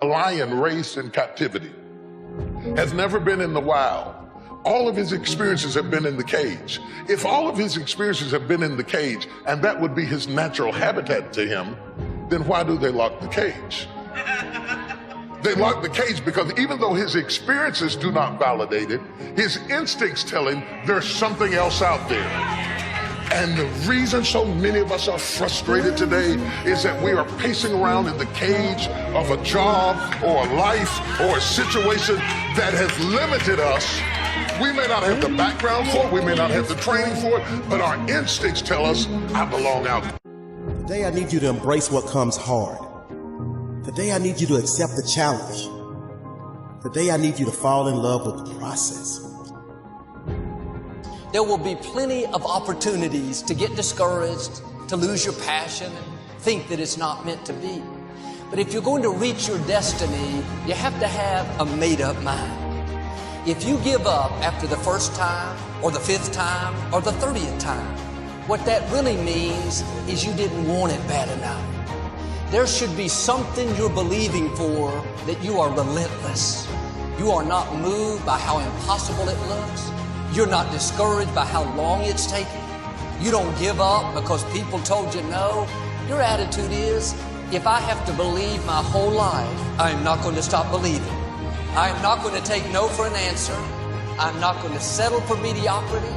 A lion raised in captivity has never been in the wild. All of his experiences have been in the cage. If all of his experiences have been in the cage, and that would be his natural habitat to him, then why do they lock the cage? They lock the cage because even though his experiences do not validate it, his instincts tell him there's something else out there. And the reason so many of us are frustrated today is that we are pacing around in the cage of a job or a life or a situation that has limited us. We may not have the background for it, we may not have the training for it, but our instincts tell us, I belong out there. Today I need you to embrace what comes hard. Today I need you to accept the challenge. Today I need you to fall in love with the process. There will be plenty of opportunities to get discouraged, to lose your passion, and think that it's not meant to be. But if you're going to reach your destiny, you have to have a made-up mind. If you give up after the first time, or the 5th time, or the 30th time, what that really means is you didn't want it bad enough. There should be something you're believing for that you are relentless. You are not moved by how impossible it looks. You're not discouraged by how long it's taking. You don't give up because people told you no. Your attitude is, if I have to believe my whole life, I am not going to stop believing. I am not going to take no for an answer. I'm not going to settle for mediocrity.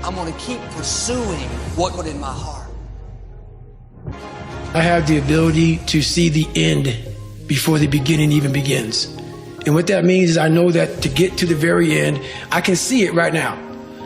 I'm going to keep pursuing what's in my heart. I have the ability to see the end before the beginning even begins. And what that means is I know that to get to the very end, I can see it right now.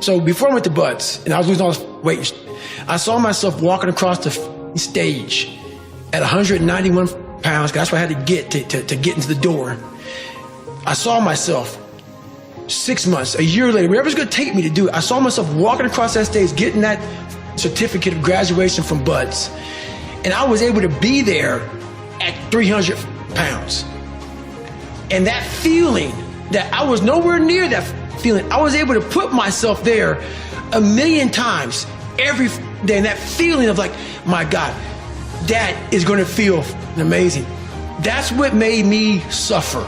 So before I went to Butts and I was losing all this weight, I saw myself walking across the stage at 191 pounds. That's what I had to get to get into the door. I saw myself 6 months, a year later, whatever it's going to take me to do it. I saw myself walking across that stage, getting that certificate of graduation from Butts. And I was able to be there at 300 pounds. And that feeling that I was nowhere near that feeling, I was able to put myself there 1,000,000 times every day. And that feeling of like, my God, that is going to feel amazing. That's what made me suffer.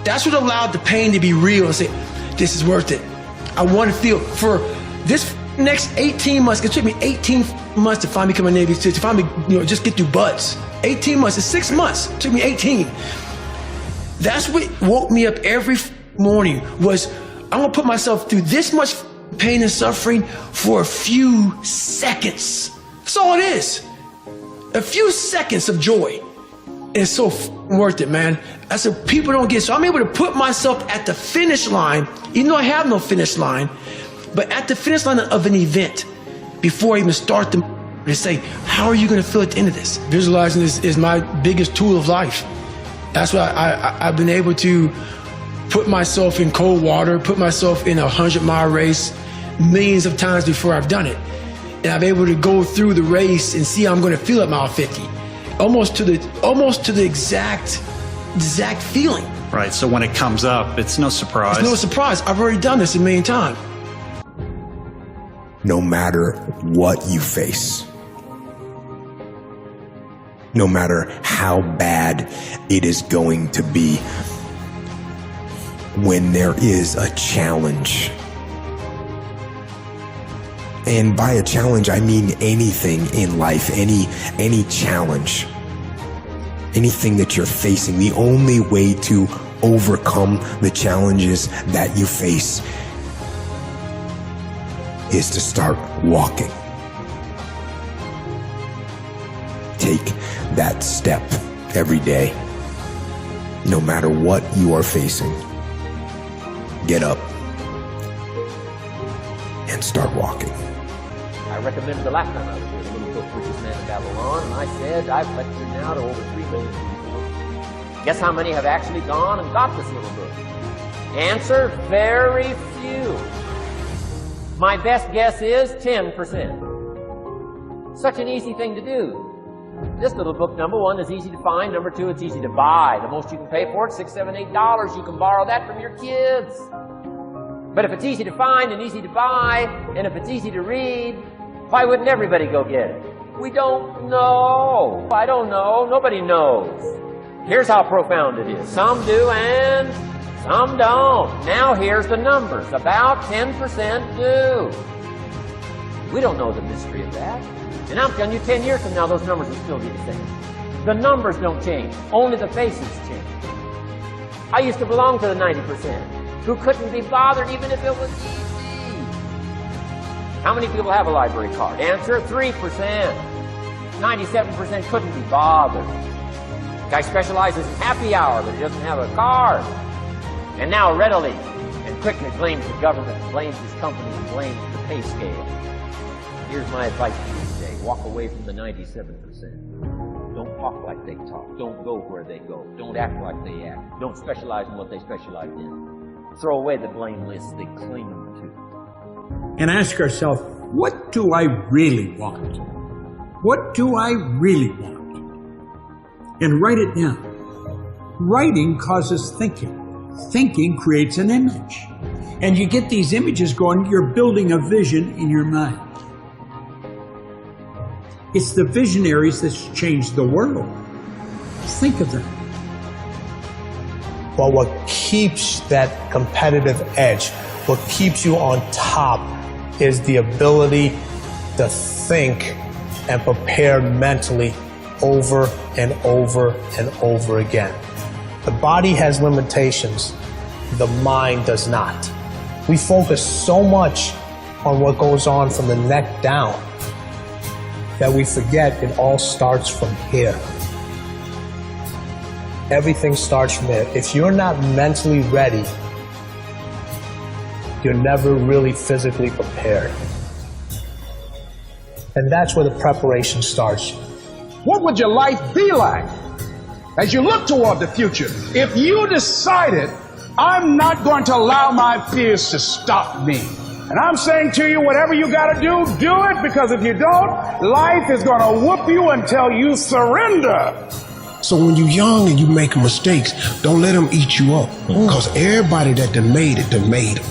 That's what allowed the pain to be real and say, this is worth it. I want to feel for this next 18 months. It took me 18 months to finally become a Navy SEAL, to finally, just get through Butts. 18 months, it's 6 months. It took me 18. That's what woke me up every morning was, I'm gonna put myself through this much pain and suffering for a few seconds. That's all it is. A few seconds of joy. And it's so worth it, man. That's what people don't get. So I'm able to put myself at the finish line, even though I have no finish line, but at the finish line of an event before I even start to say, how are you gonna feel at the end of this? Visualizing is my biggest tool of life. That's why I've been able to put myself in cold water, put myself in a 100-mile race millions of times before I've done it. And I'm able to go through the race and see how I'm going to feel at mile 50. Almost to the exact feeling. Right, so when it comes up, it's no surprise. It's no surprise. I've already done this 1,000,000 times. No matter what you face, no matter how bad it is going to be, when there is a challenge, and by a challenge I mean anything in life, any challenge, anything that you're facing, the only way to overcome the challenges that you face is to start walking. Take that step every day. No matter what you are facing, get up and start walking. I recommended the last time I was here, the little book, Richest Man in Babylon, and I said I've lectured now to over 3 million people. Guess how many have actually gone and got this little book? Answer, very few. My best guess is 10%. Such an easy thing to do. This little book, number one, is easy to find. Number two, it's easy to buy. The most you can pay for it, $6, $7, $8. You can borrow that from your kids. But if it's easy to find and easy to buy, and if it's easy to read, why wouldn't everybody go get it? We don't know. I don't know. Nobody knows. Here's how profound it is. Some do and some don't. Now here's the numbers. About 10% do. We don't know the mystery of that. And I'm telling you, 10 years from now, those numbers will still be the same. The numbers don't change. Only the faces change. I used to belong to the 90% who couldn't be bothered even if it was easy. How many people have a library card? Answer, 3%. 97% couldn't be bothered. Guy specializes in happy hour, but he doesn't have a card. And now readily and quickly blames the government, blames his company, and blames the pay scale. Here's my advice to you today. Walk away from the 97%. Don't talk like they talk. Don't go where they go. Don't act like they act. Don't specialize in what they specialize in. Throw away the blame lists they cling to. And ask ourselves, what do I really want? What do I really want? And write it down. Writing causes thinking. Thinking creates an image. And you get these images going, you're building a vision in your mind. It's the visionaries that's changed the world. Think of them. Well, what keeps that competitive edge, what keeps you on top, is the ability to think and prepare mentally over and over and over again. The body has limitations, the mind does not. We focus so much on what goes on from the neck down that we forget it all starts from here. Everything starts from there. If you're not mentally ready, you're never really physically prepared. And that's where the preparation starts. What would your life be like as you look toward the future if you decided, I'm not going to allow my fears to stop me? And I'm saying to you, whatever you got to do it, because if you don't, life is going to whoop you until you surrender. So when you're young and you make mistakes, don't let them eat you up. Because everybody that done made it.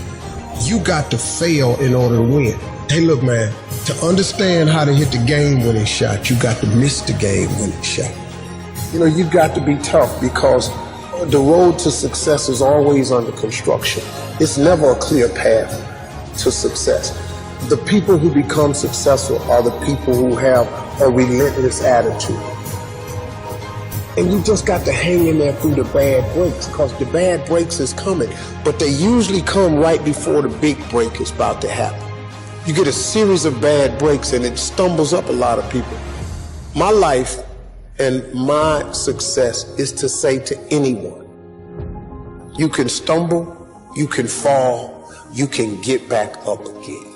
You got to fail in order to win. Hey, look, man, to understand how to hit the game-winning shot, you got to miss the game-winning shot. You know, you got to be tough because the road to success is always under construction. It's never a clear path to success. The people who become successful are the people who have a relentless attitude. And you just got to hang in there through the bad breaks, because the bad breaks is coming, but they usually come right before the big break is about to happen. You get a series of bad breaks and it stumbles up a lot of people. My life and my success is to say to anyone, you can stumble, you can fall, you can get back up again.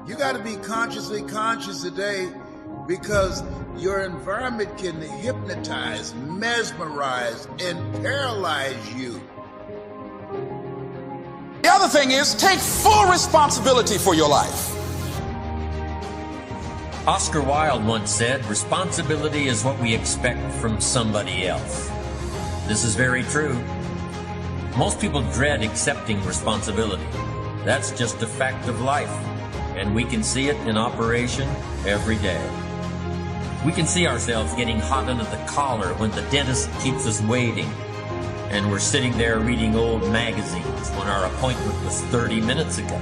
You got to be consciously conscious today, because your environment can hypnotize, mesmerize, and paralyze you. The other thing is, take full responsibility for your life. Oscar Wilde once said, responsibility is what we expect from somebody else. This is very true. Most people dread accepting responsibility. That's just a fact of life, and we can see it in operation every day. We can see ourselves getting hot under the collar when the dentist keeps us waiting, and we're sitting there reading old magazines when our appointment was 30 minutes ago.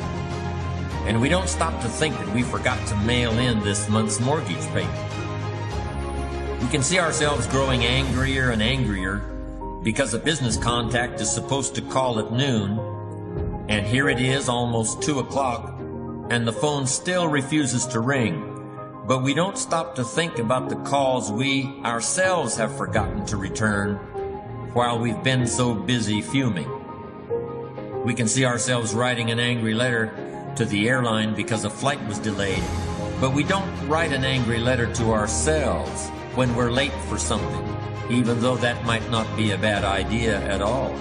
And we don't stop to think that we forgot to mail in this month's mortgage payment. We can see ourselves growing angrier and angrier because a business contact is supposed to call at noon, and here it is almost 2 o'clock, and the phone still refuses to ring. But we don't stop to think about the calls we ourselves have forgotten to return while we've been so busy fuming. We can see ourselves writing an angry letter to the airline because a flight was delayed, but we don't write an angry letter to ourselves when we're late for something, even though that might not be a bad idea at all.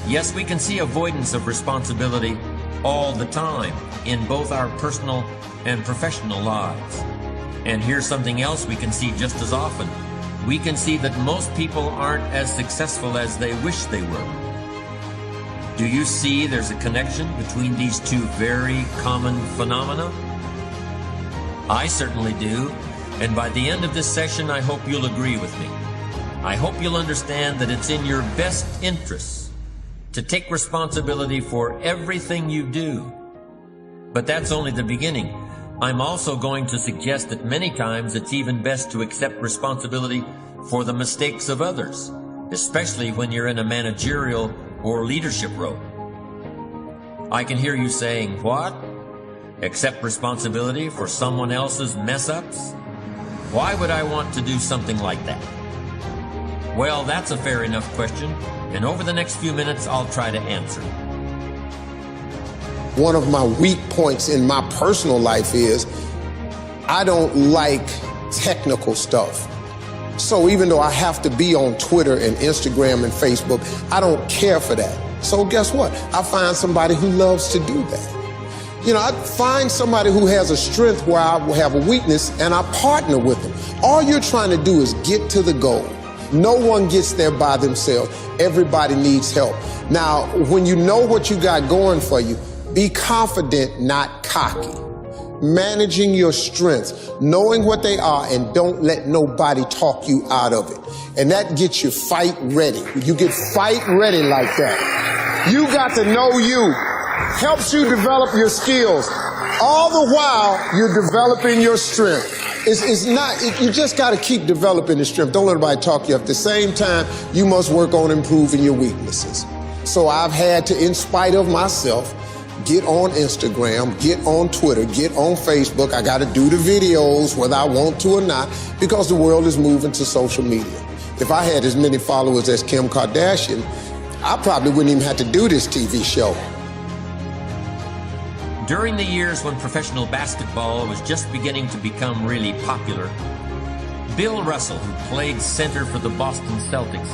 Yes, we can see avoidance of responsibility all the time in both our personal and professional lives. And here's something else we can see just as often. We can see that most people aren't as successful as they wish they were. Do you see there's a connection between these two very common phenomena? I certainly do, And by the end of this session, I hope you'll agree with me. I hope you'll understand that it's in your best interests to take responsibility for everything you do. But that's only the beginning. I'm also going to suggest that many times it's even best to accept responsibility for the mistakes of others, especially when you're in a managerial or leadership role. I can hear you saying, what? Accept responsibility for someone else's mess-ups? Why would I want to do something like that? Well, that's a fair enough question, and over the next few minutes, I'll try to answer. One of my weak points in my personal life is I don't like technical stuff. So even though I have to be on Twitter and Instagram and Facebook, I don't care for that. So guess what? I find somebody who loves to do that. You know, I find somebody who has a strength where I will have a weakness, and I partner with them. All you're trying to do is get to the goal. No one gets there by themselves. Everybody needs help. Now, when you know what you got going for you, be confident, not cocky. Managing your strengths, knowing what they are, and don't let nobody talk you out of it. And that gets you fight ready. You get fight ready like that. You got to know you. Helps you develop your skills. All the while, you're developing your strength. You just got to keep developing the strength. Don't let anybody talk you up. At the same time, you must work on improving your weaknesses. So I've had to, in spite of myself, get on Instagram, get on Twitter, get on Facebook. I got to do the videos whether I want to or not, because the world is moving to social media. If I had as many followers as Kim Kardashian, I probably wouldn't even have to do this TV show. During the years when professional basketball was just beginning to become really popular, Bill Russell, who played center for the Boston Celtics,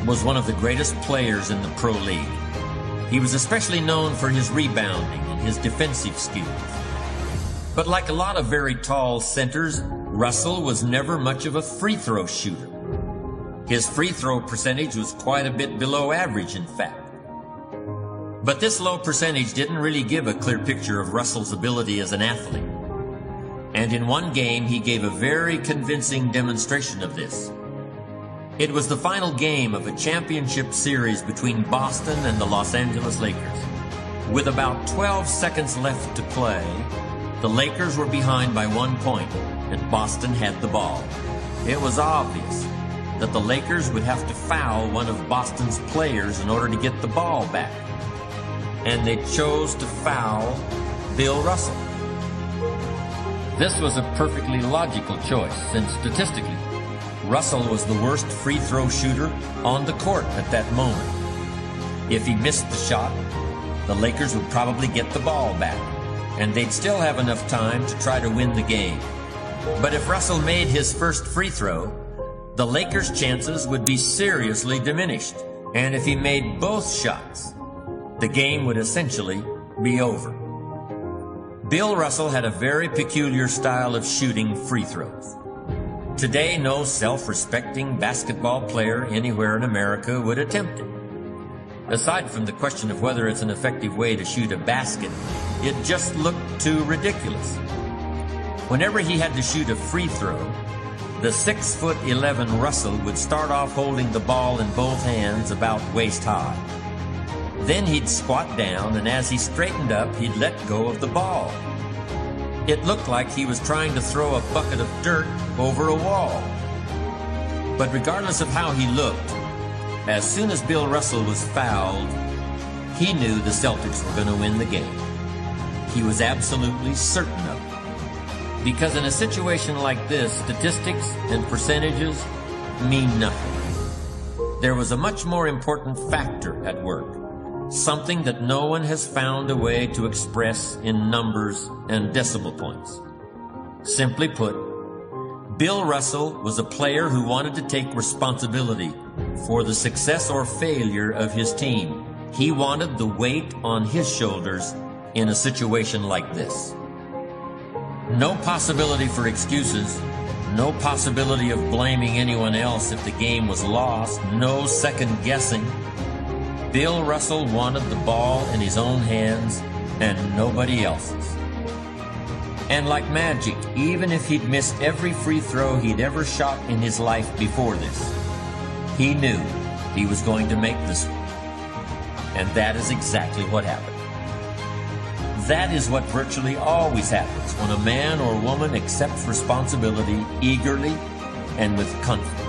was one of the greatest players in the pro league. He was especially known for his rebounding and his defensive skills. But like a lot of very tall centers, Russell was never much of a free throw shooter. His free throw percentage was quite a bit below average, in fact. But this low percentage didn't really give a clear picture of Russell's ability as an athlete. And in one game, he gave a very convincing demonstration of this. It was the final game of a championship series between Boston and the Los Angeles Lakers. With about 12 seconds left to play, the Lakers were behind by 1 point, and Boston had the ball. It was obvious that the Lakers would have to foul one of Boston's players in order to get the ball back. And they chose to foul Bill Russell. This was a perfectly logical choice, since statistically, Russell was the worst free throw shooter on the court at that moment. If he missed the shot, the Lakers would probably get the ball back, and they'd still have enough time to try to win the game. But if Russell made his first free throw, the Lakers' chances would be seriously diminished. And if he made both shots, the game would essentially be over. Bill Russell had a very peculiar style of shooting free throws. Today, no self-respecting basketball player anywhere in America would attempt it. Aside from the question of whether it's an effective way to shoot a basket, it just looked too ridiculous. Whenever he had to shoot a free throw, the 6'11" Russell would start off holding the ball in both hands about waist high. Then he'd squat down, and as he straightened up, he'd let go of the ball. It looked like he was trying to throw a bucket of dirt over a wall. But regardless of how he looked, as soon as Bill Russell was fouled, he knew the Celtics were going to win the game. He was absolutely certain of it. Because in a situation like this, statistics and percentages mean nothing. There was a much more important factor at work. Something that no one has found a way to express in numbers and decimal points. Simply put, Bill Russell was a player who wanted to take responsibility for the success or failure of his team. He wanted the weight on his shoulders in a situation like this. No possibility for excuses, no possibility of blaming anyone else if the game was lost, no second guessing. Bill Russell wanted the ball in his own hands and nobody else's. And like magic, even if he'd missed every free throw he'd ever shot in his life before this, he knew he was going to make this one. And that is exactly what happened. That is what virtually always happens when a man or woman accepts responsibility eagerly and with confidence.